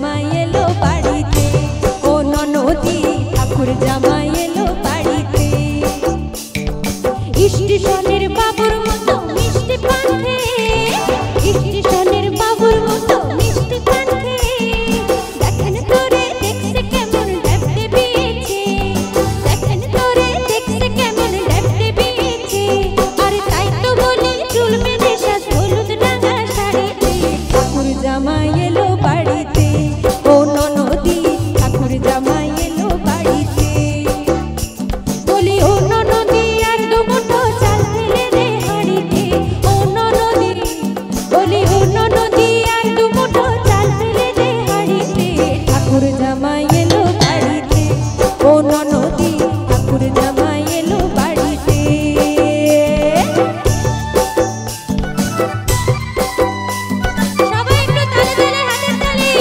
জামাই এলো বাড়িতে, ও ননদি ঠাকুর জামাই এলো বাড়িতে। স্টেশনের বাবুর মতো মিষ্টি পান খেয়ে, স্টেশনের বাবুর মতো মিষ্টি পান খেয়ে, দেখেন তোরে দেখছে কেমন লেফটে বিয়েছে, দেখেন তোরে দেখছে কেমন লেফটে বিয়েছে। আর তাই তো বলি চুল বেঁধে সাজ হলুদ রাঙা শাড়িতে, ঠাকুর জামাই এলো বাড়িতে, ও ননদি ঠাকুর জামাই এলো বাড়িতে। বলি ও ননদি আর দু মুঠো চাল ঢেলে দে হাঁড়িতে, ও ননদি, বলি ও ননদি আর দু মুঠো চাল ঢেলে দে হাঁড়িতে, ঠাকুর জামাই এলো বাড়িতে, ও ননদি ঠাকুর জামাই এলো বাড়িতে। সবাই একটু তালে তালে হাতের তালি।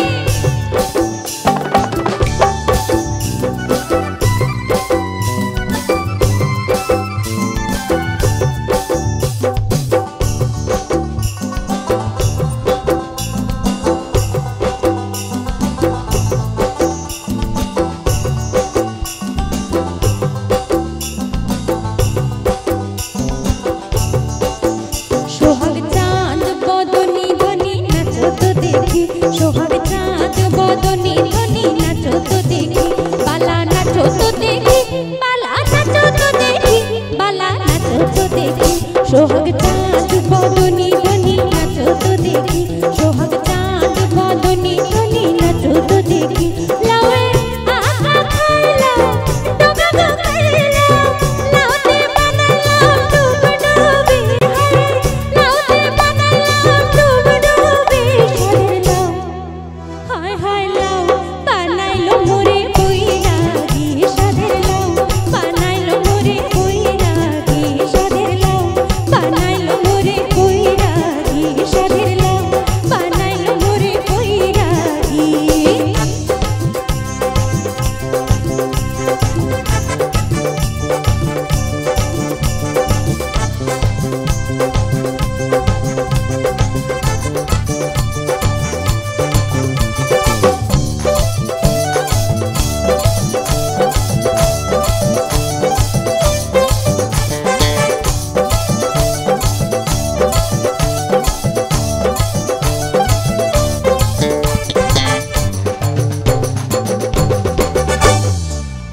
সোহাগ চাঁদ বদনি ধনি নাচো তো দেখি, সোহাগ চাঁদ বদনি ধনি নাচো তো দেখি, বালা নাচো তো দেখি, বালা নাচো তো দেখি, বালা নাচো তো দেখি। সোহাগ চাঁদ বদনি ধনি নাচো তো দেখি, সোহাগ চাঁদ বদনি ধনি নাচো তো দেখি। লাউয়ে আহা খাইলাম ডগা গো খাইলাম, লাউতে বানালাম ডুবডুবি, লাউতে বানালাম ডুবডুবি সাদের লাউ। হায় হায় লাউ বানাইলো মোরে বৈরাগী সাদের লাউ, বানাইলো মোরে বৈরাগী সাদের লাউ, বানাইলো মোরে বৈরাগী সাদের লাউ, বানাইলো মোরে বৈরাগী।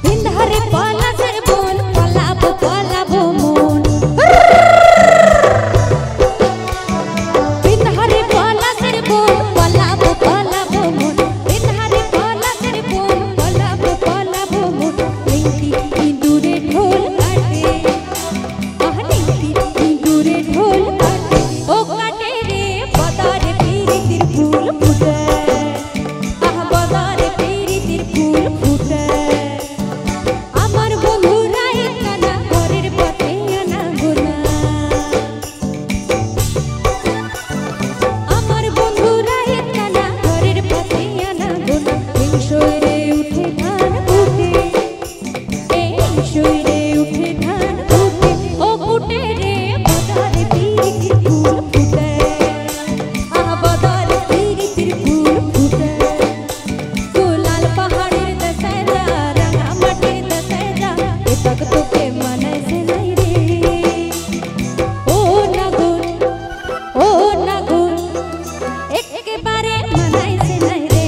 বিন্ধারে পলাশের বন পলাবো পলাবো মন, বিন্ধারে পলাশের বন পলাবো পলাবো মন, বিন্ধারে পলাশের বন পলাবো পলাবো মন। নিংটি ইঁদুরে ঢোল কাটে, আহ নিংটি ইঁদুরে ঢোল কাটে, ও কাটে রে বদারে পিরিতির ফুল ফুটে, আহ বদারে পিরিতির ফুল ফুটে। আমার বন্ধুরা একখানা ঘরের পথে আনা গোনা, আমার বন্ধুরা একখানা ঘরের পথে আনা গোনা। হিংসরে উঠে ধান উঠে, এই হিংসরে উঠে ধান উঠে, ও ফুটে রে বদারে পিরিতির ফুল ফুটে, আহ বদারে পিরিতির ফুল ফুটে। গোলাল পাহাড়ের দশেরা রাঙা মাটির দশেরা, এ তক তোকে মানাইছে নাই রে, ও নাগর, ও নাগর একেবারে মানাইছে নাই রে।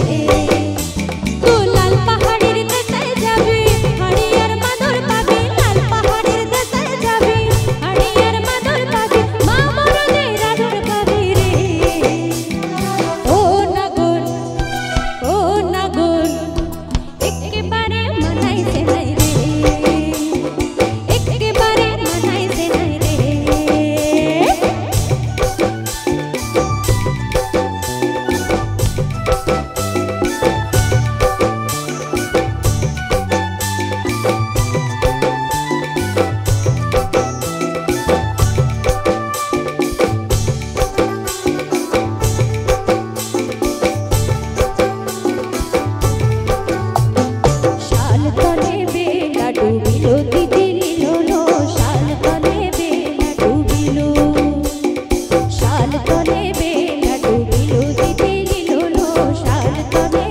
গোলাল পাহাড়ের দেশে যাবি হাড়ি আর মাদুর পাবি, লাল পাহাড়ের দেশে যাবি হাড়ি আর মাদুর পাবি, মা মরদের আদর পাবি রে, ও নাগর, ও নাগর একেবারে মানাইছে নাই রে, একেবারে মানাইছে নাই রে। শাল তলে বেলা ডুবিল দিদি নিল, শাল তলে বেলা ডুবিল, শাল তলে বেলা ডুবিল দিদি নিল, শাল তলে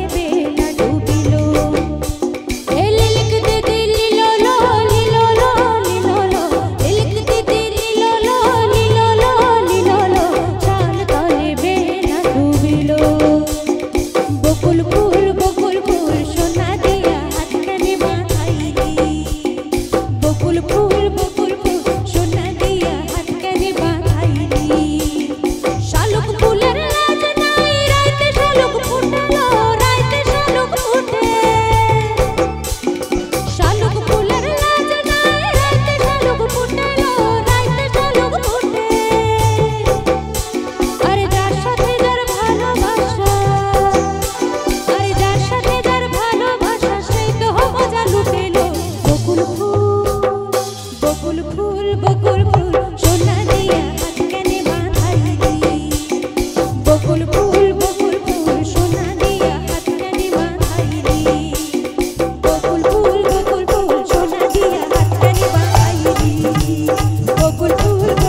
ফুল